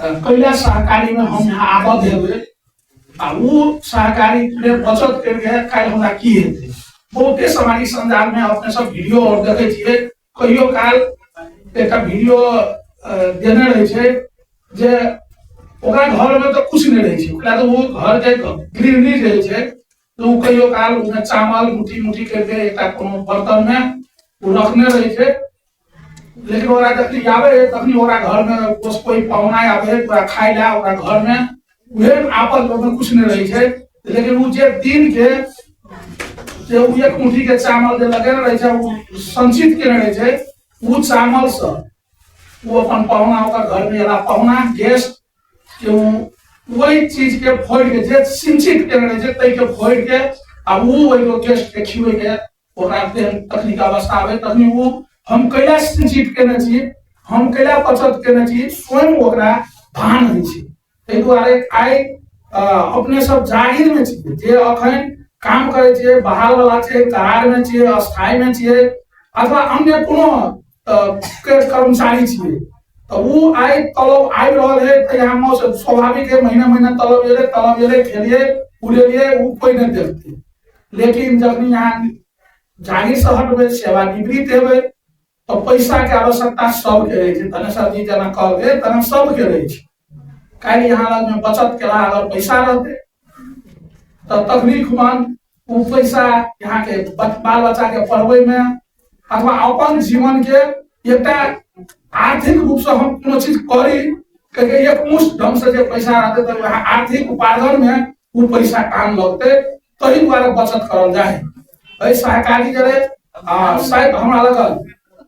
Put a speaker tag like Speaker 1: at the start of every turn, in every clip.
Speaker 1: कैलाश सहकारी में हम यहाँ आबद्ध हेबै आ वो सहकारी में बचत करके काल्हि हमरा की हेतै। बहुते सामाजिक संजाल में अपने सब वीडियो और देखे छियै, कहियो काल एक वीडियो देने रहे छै जे ओकरा घर में तो कुछ नहीं रहे छै, ओकरा तो वो घर के गृहिणी रहे छै तो वो कहियो काल उसमें चावल मुट्ठी मुट्ठी करके एक कोनो बर्तन में वो रखने रहे छै। लेकिन ओकरा जखनी आवे तखनी ओकरा घर में कोई पाहुना आवे ओकरा खाय ला ओकरा घर में उहे आपस में कुछ नहीं रहे छै। लेकिन वो जे दिन के जे वो एक मुट्ठी के चावल जे लगेने रहे छै वो संचित केने रहे छै, वो चावल से वो अपन पाहुना ओकर घर में एला पाहुना गेस्ट के वही चीज के फोड़ के जे संचित केने रहे छै तै के फोड़ के आ वो वही गेस्ट के खिबै के ओकरा तकनीक अवस्था आवे तखनी वो हम कैला संचित केने छी, हम कैला बचत केने छी स्वयं ओकरा भान होइ छै। तै दुआरे आइ अपने सब जाहिर में छी जे अखन काम करे छियै, बहाल वाला छै, करार में छियै, अस्थायी में छियै अथवा अन्य कोनो कर्मचारी छियै तो वो आइ तलब आबि रहल है तो यहाँ स्वाभाविक है महीना महीना तलब एले खेलिए उड़ेलिए वो कोई नहीं देखते। लेकिन जब यहाँ जाहिर से हटबे सेवानिवृत्त हेबै तो पैसा के आवश्यकता सबके रहे छै। तनेश्वर जी जना कहलकै तना सबके रहे छै। काल्हि यहाँ लग में बचत केला अगर पैसा रहते तो तकनीक मन वो पैसा यहाँ के बाल बच्चा के पढ़वे में अथवा अपन जीवन के एक आर्थिक रूप से हम कोनो चीज करी क्योंकि एक मुश्त ढंग से जो पैसा रहते तो आर्थिक उपार्जन में वो पैसा काम लगते तही द्वारा बचत करल जाए। सहकारी जरे शायद हमरा लगल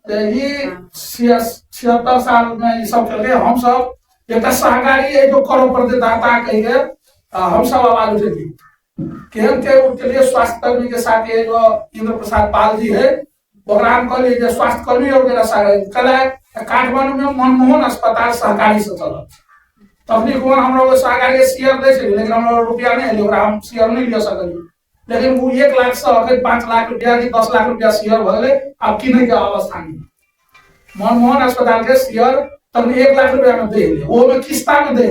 Speaker 1: 76 साल में ये सब चल गए हम सब एक सहकारी है जो करो प्रतिदाता कहिए हम सब आवाज उठेगी के उनके लिए स्वास्थ्य कर्मी के साथ ये जो इंद्र प्रसाद पाल जी है प्रोग्राम कर लीजिए स्वास्थ्य कर्मी और काठमांडू में मनमोहन अस्पताल सहकारी से चल तकनीक हम लोग सहकारी शेयर दे लेकिन हम लोग रुपया नहीं हम शेयर नहीं ले सके। लेकिन वो 1 लाख से अगर 5 लाख रुपया की 10 लाख रुपया शेयर भले अब किने के अवस्था नहीं। मनमोहन अस्पताल के शेयर तब 1 लाख रुपया में दे वो में किस्ता में दे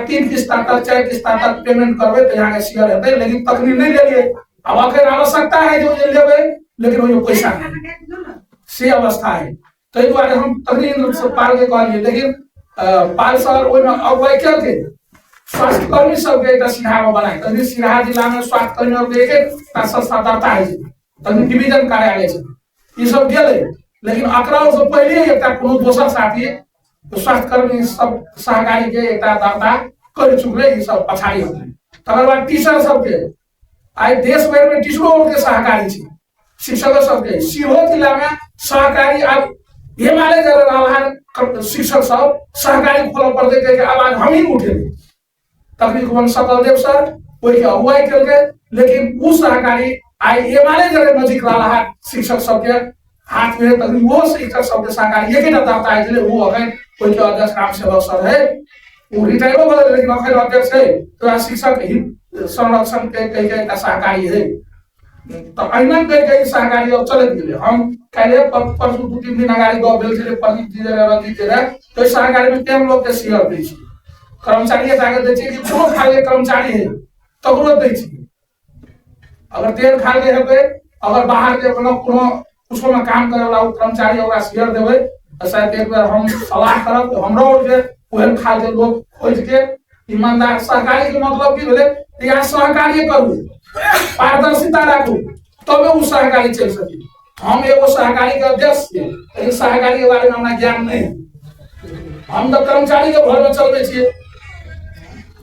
Speaker 1: 3 किस्ता तक 4 किस्ता तक पेमेंट करवे तो यहाँ के शेयर है लेकिन तकनीक नहीं ले लिए। अब अगर आवश्यकता है जो ये लेवे लेकिन वो पैसा नहीं से अवस्था है तो द्वारे हम तकनीक से पाल के कहलिए। लेकिन पाल सर अगुवाई करके स्वास्थ्य कर्मी सब के सिराहा में बनाए तभी सिराहा जिला में स्वास्थ्य कर्मी एक संस्था दर्ता है तभी डिवीजन कार्यालय से ये सब गेले। लेकिन अकराव से पहले एक दोसर साथी स्वास्थ्य कर्मी सब सहकारी के एक दर्ता कर चुके ये सब पछाड़ी होते। तकर बाद टीचर सबके आज देश भर में टीचरों के सहकारी छे, शिक्षक सबके सीहो जिला में सहकारी अब हिमालय जल शिक्षक सब सहकारी खोल पड़ते के आवाज हम ही उठे तकनीक सकल देव सर वही के अगुवाई करके। लेकिन वो सहकारी आई हिमालय जल नजीक रहा शिक्षक सबके हाथ में तकनीक वो शिक्षक सबके सहकारी एक दर्ता है वो अगर कोई के अध्यक्ष राम सेवक सर है वो रिटायर हो गए लेकिन अखन अध्यक्ष है तो शिक्षक हित संरक्षण के सहकारी है तो अहिना कई सहकारी अब चलत गेले। हम काले परसु 2-3 दिन अगाडि गप भेल छले प्रदीप जी रे रंजीत जी रे तो सहकारी में केम लोग के शेयर दै छी कर्मचारी ताकत दै छी कि कोनो खाले कर्मचारी है तकरो दै छी। अगर तेल खाले हेबे अगर बाहर के कोनो उसको में काम करे वाला कर्मचारी ओकरा शेयर देबे तो शायद एक बार हम सलाह करब तो हमरो जे ओहन खाले लोग खोज के ईमानदार सहकारी के मतलब की भेले या सहकारी करू पारदर्शिता राखू तब वो सहकारी चल सके। हम एगो सहकारी के अध्यक्ष छे लेकिन सहकारी के बारे में हमरा ज्ञान नहीं हम तो कर्मचारी के घर में चलबे छिए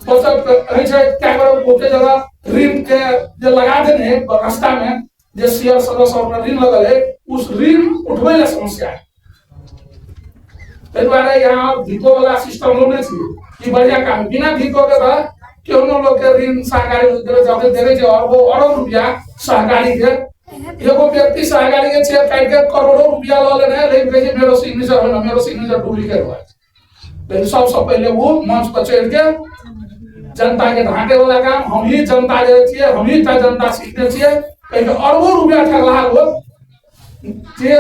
Speaker 1: तो सब कहे छै क्या करो ओके जगह ऋण के जे लगा देने रास्ता में जे शेयर सदस्य ऋण लगल है उस ऋण उठवे ला समस्या है। द्वारा यहाँ भिको वाला सिस्टम लोग नहीं बढ़िया काम बिना भिको के क्यों लोग के ऋण सहकारी देखे अरब रुपया सहकारी के एगो व्यक्ति सहकारी के चेक काट के करोड़ों रुपया ला लेने लेकिन कहे मेरे सिग्नेचर डुप्लीकेट हुआ लेकिन सबसे पहले वो मंच पर चढ़ के जनता के ढांटे वाला काम हम ही जनता जे हम ही जनता सीखने छे अरबों रुपया ठगला लोग जे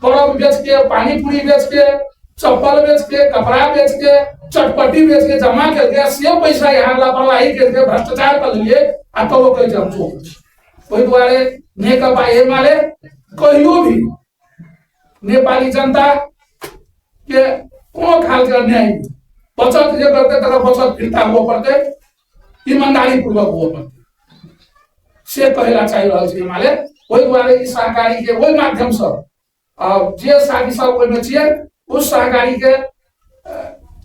Speaker 1: बर्फ बेच के पानी पूरी बेच के चप्पल बेच के, कपड़ा बेच के, चटपटी बेच के जमा करके से पैसा यहाँ लापरवाही करके भ्रष्टाचार कर लिए आ तो वो कह हम चोर। ओहि दुआरे नेकपा एमाले कहियो भी नेपाली जनता के कोनो खाल के अन्याय बचत जे करते तर बचत फिर्ता हुआ पड़ते, ईमानदारी पूर्वक हुआ पड़ते से कहला चाहिए रहल छै एमाले। ओहि दुआरे ई सहकारी के ओहि माध्यम से जे साथी सब ओहिमे छियै उस सहकारी के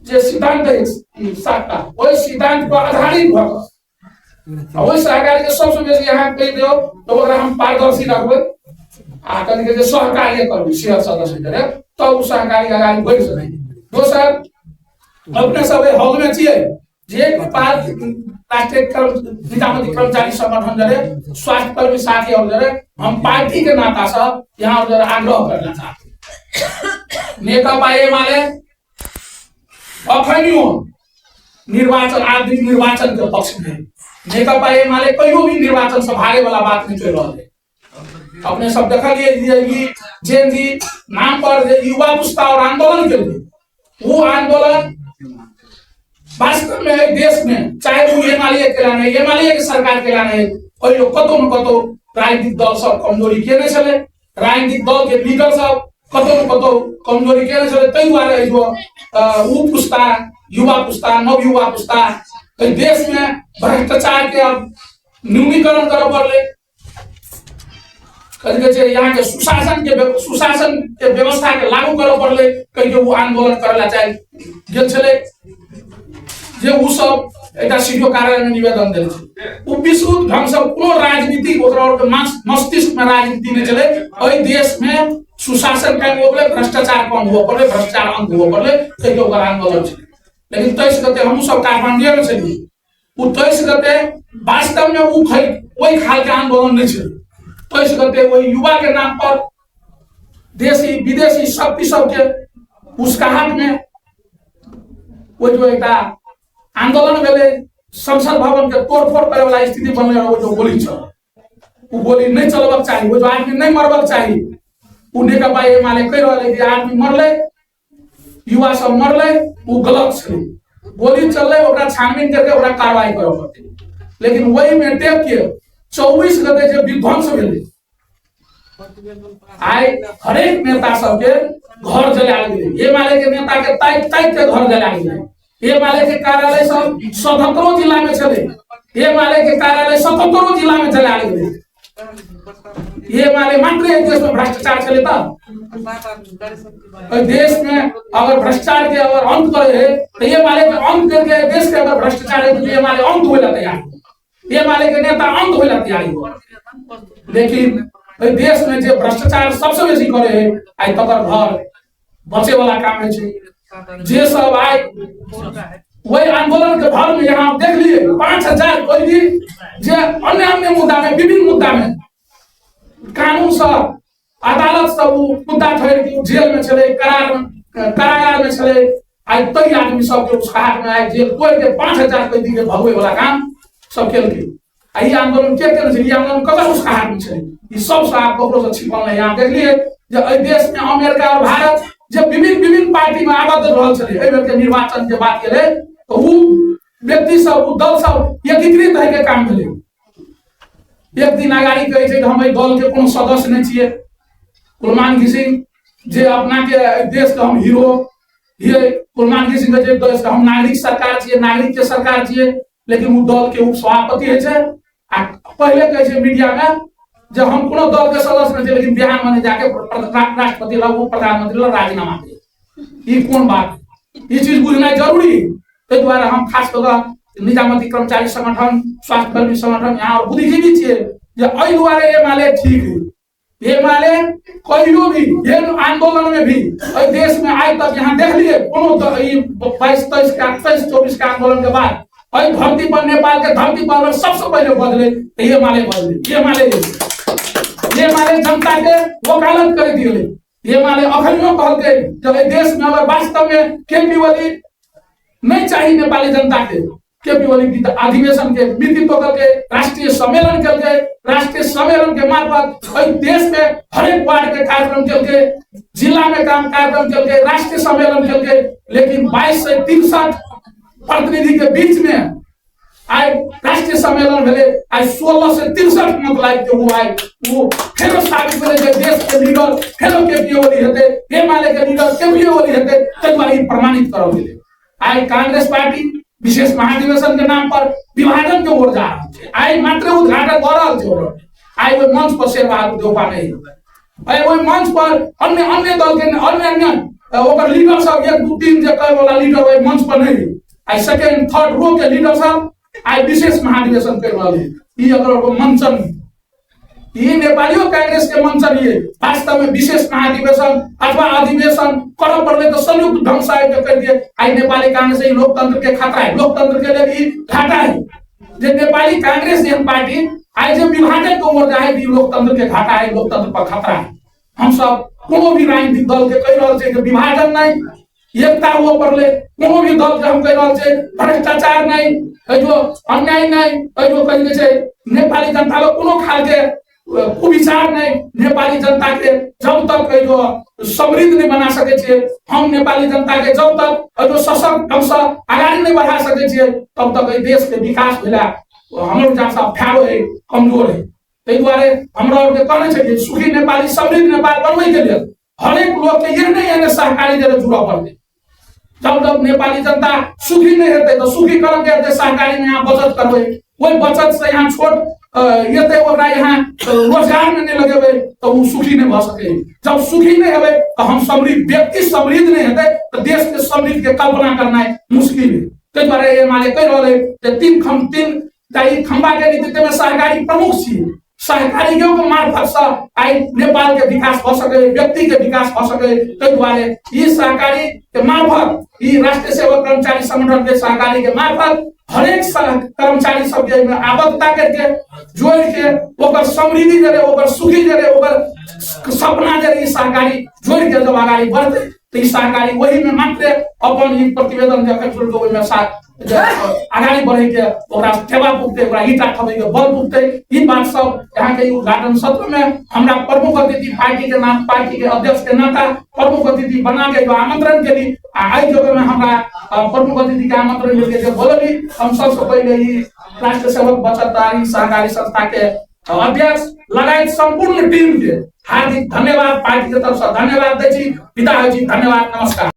Speaker 1: जे सिद्धांत है सातटा ओहि सिद्धांत पर आधारित भ क ओहि सहकारी के सबसे बेसी यहाँ कहि दियौ तो ओकरा हम पारदर्शी रखबै आ कनि के जे सहकार्य करबै शेयर सदस्य करे तब उ सहकारी अगाडि बढ़ि सकै। दोसर अपने सब हॉल में छियै जे नेपाल राष्ट्रीय निजामती कर्मचारी संगठन जरे स्वास्थ्य कर्मी साथी और जरे हम पार्टी के नाता से यहाँ जरे आग्रह करना चाहते नेकपा एमाले अखनियो निर्वाचन आदि निर्वाचन के पक्ष में नेकपा एमाले कहियो भी निर्वाचन से भागे वाला बात नहीं चल रहा है। अपने सब देखलिए जैन जी नाम पर युवा पुस्ता और आंदोलन के लिए वो आंदोलन वास्तव में देश में चाहे वो एमाले के सरकार के लाने कहियो कतो न कतो राजनीतिक दल सब कमजोरी केने छले, राजनीतिक दल के लीडर सब कतो न कतो कमजोरी केने छले। तै दुआरे जो उ पुस्ता युवा पुस्ता नव युवा पुस्ता देश में भ्रष्टाचार के अब न्यूनीकरण कर पड़ले, यहाँ के सुशासन के व्यवस्था के लागू कर पड़ले कहीं वो आंदोलन करेला चाहे गेल छले जे उ सब एकटा सीडीओ कार्यालय में निवेदन देल छै। उ विशुद्ध ढंग से कोनो राजनीतिक ओकरा मस्तिष्क में राजनीति नहीं चले। एहि देश में सुशासन कायम हो पड़ले, भ्रष्टाचार कम हो पड़ले, भ्रष्टाचार अंत हो पड़ले कहीं ओकर आंदोलन छै। लेकिन 23 गते हम सब काठमांडू में छलिए उ 23 गते वास्तव में उ वही खाल के आंदोलन नहीं छे। 23 गते वही युवा के नाम पर देशी विदेशी शक्ति सबके उसकाहट में वो जो एक आंदोलन भेले संसद भवन के तोड़फोड़ करे वाला स्थिति बनले वो जो गोली चल वो गोली नहीं चलबक चाहिए, वो जो आदमी नहीं मरबक चाहिए उ नेकपा एमाले कह रहले कि आदमी मरले युवा सब मरले वो गलत छे, गोली चलले ओकरा छानबीन करके ओकरा कार्रवाई करे पड़ते। लेकिन वही में टेप के 24 गते जे विध्वंस भेले आइ हरेक नेता सबके घर जलाल गेलै, एमाले के नेता के ताक के घर जलाल गेलै। एमाले के कार्यालय सब 77 जिला में चले, एमाले के कार्यालय 77 जिला में जलाल गेलै। एमाले मात्र एक देश में भ्रष्टाचार चले तब देश में अगर भ्रष्टाचार के अगर अंत करे तो एमाले के अंत करके देश के अगर भ्रष्टाचार है तो एमाले अंत होइला तैयार, एमाले के नेता अंत होइला तैयारी हो। लेकिन देश में जो भ्रष्टाचार सबसे बेसी करे है आई तकर घर बचे वाला काम है जे सब आए वही आंदोलन के भर में यहाँ देख लिए 5000 कोई भी जे अन्य मुद्दा में विभिन्न मुद्दा में कानून सब अदालत सब मुद्दा ठहर के जेल में चले, कारागार में चले। आई तई आदमी सब के उस हाथ में आए जेल कोई के 5000 कोई दी के भगवे वाला काम सब खेल के आई आंदोलन के ये आंदोलन कब उस हाथ में चले ये सब साहब ककरो से छिपल यहाँ देख लिए जो देश में अमेरिका और भारत जब विभिन्न पार्टी में आबद्ध रहल छले एहि बेर के निर्वाचन के बात केले तो वो व्यक्ति सब वो दल सब एकीकृत है के काम भेले। एक दिन अगाड़ी कहे छै हम एहि दल के कोनो सदस्य नहीं छिए, कुलमान सिंह जे अपना के देश के हम हीरो ये कुलमान सिंह के देश के हम नागरिक सरकार छिए, नागरिक के सरकार छिए, लेकिन वो दल के उपसभापति है छै आ पहले कहे छै मीडिया में जब हम कोनो दल के सदस्य नहीं थे लेकिन बिहार में जाके राष्ट्रपति प्रधानमंत्री राजीनामा दे ये कौन बात ये चीज बुझना जरूरी है। ताहि द्वारा हम खास कर निजामती कर्मचारी संगठन स्वास्थ्य कर्मी संगठन यहाँ बुद्धिजीवी छे एहि द्वारे एमाले ठीक है। एमाले कहियो भी आंदोलन में भी देश में आज तक यहाँ देख लिए कोनो 22, 23, 24 के आंदोलन के बाद धरती पर नेपाल के धरती पर सबसे पहले बदले एमाले जनता के वकालत कर दिए। एमाले अखनियो कहलके जब देश में अगर वास्तव में केपी ओली नहीं चाहिए नेपाली जनता के केपी ओली अधिवेशन के नेतृत्व करके राष्ट्रीय सम्मेलन करके राष्ट्रीय सम्मेलन के मार्फत देश में हरेक वार्ड के कार्यक्रम करके जिला में काम कार्यक्रम करके राष्ट्रीय सम्मेलन करके, लेकिन 22 से 63 प्रतिनिधि के बीच में आज राष्ट्रीय सम्मेलन भेले, आज 16 से 63 मत लाइक के हुआ है। वो फेरो साबित करे जे देश के लीडर फेरो केपी ओली हेते, एमाले के लीडर केपी ओली हेते, तै द्वारा प्रमाणित करल गेले। आज कांग्रेस पार्टी विशेष महाधिवेशन के नाम पर विभाजन के ओर जा रहा है। आज मात्र उद्घाटन कर रहल छै, आज वो मंच पर शेरबहादुर देउपा नहीं, आज वो मंच पर अन्य दल के अन्य ओकर लीडर सब 1 2 3 जे कहे वाला लीडर वो मंच पर नहीं, आज सेकंड थर्ड रो के लीडर सब आज विशेष महाधिवेशन कर रहे हैं। ये अगर मंचन ये नेपालियों कांग्रेस के मंचन ये वास्तव में विशेष महाधिवेशन अथवा अधिवेशन कर पड़े तो संयुक्त ढंग से कर दिए। आज नेपाली कांग्रेस लोकतंत्र के खतरा है, लोकतंत्र के लिए घाटा है। जो नेपाली कांग्रेस पार्टी आज जो विभाजन को ओर जाए लोकतंत्र के घाटा है, लोकतंत्र पर खतरा है। हम सब कोनो भी राजनीतिक दल के कह रहे कि विभाजन नहीं, एकता हुआ पड़े, कोनो भी दल के हम कह रहे भ्रष्टाचार नहीं, जो अन्याय नहीं, जो कहे नेपाली जनता को कोनो खाल के कुविचार नहीं, नेपाली जनता के जब तक जो समृद्ध नहीं बना सके छे, हम नेपाली जनता के जब तक जो सशक्त ढंग से आगे नहीं बढ़ा सके छे, तब तक देश के विकास भेला हमरो जैसा फैलो है, कमजोर है। तै द्वारे हमरा के कहने छै सुखी नेपाली समृद्ध नेपाल बनबै के लिए हरेक लोग के ये नहीं सहकारी जरे जुड़ा पड़ते। जब तक नेपाली जनता सुखी नहीं रहते तो सुखी करम के सहकारी में यहाँ बचत करवे, वही बचत से यहाँ छोट ये यहाँ रोजगार में नहीं लगे तो वो सुखी नहीं बह सके। जब सुखी नहीं है तो हम समृद्ध व्यक्ति समृद्ध नहीं है तो देश के समृद्ध के कल्पना करना मुश्किल है। तै द्वारे एमाले कह रहे तीन खंबा के नेतृत्व में सहकारी प्रमुख छी, सहकारी को मार्फत से आई नेपाल के विकास हो सके, व्यक्ति के विकास हो सके। तै द्वारे ये सहकारी के मार्फत ये राष्ट्रीय सेवक कर्मचारी संगठन के सहकारी के मार्फत हरेक कर्मचारी सब के आबद्धता करके जोड़ के ओकर समृद्धि जरे ओकर सुखी जरे ओकर सपना जरे सहकारी जोड़ के जब आगे बढ़ते तो सहकारी वही में मात्र अपन प्रतिवेदन आगे बढ़े के सेवा पुगते ईटा ठबे के बल पुगते। ई बात सब यहाँ के उद्घाटन सत्र में हमरा प्रमुख अतिथि पार्टी के नाम पार्टी के अध्यक्ष के नाता प्रमुख अतिथि बना के जो आमंत्रण के लिए आई जगह में हमरा प्रमुख अतिथि के आमंत्रण लेके जो बोलली। हम सबसे पहले ही राष्ट्रीय सेवक बचतदारी सहकारी संस्था के अध्यक्ष लगायत संपूर्ण टीम के हार्दिक धन्यवाद, पार्टी के तरफ से धन्यवाद दै छी। पिता जी धन्यवाद, नमस्कार।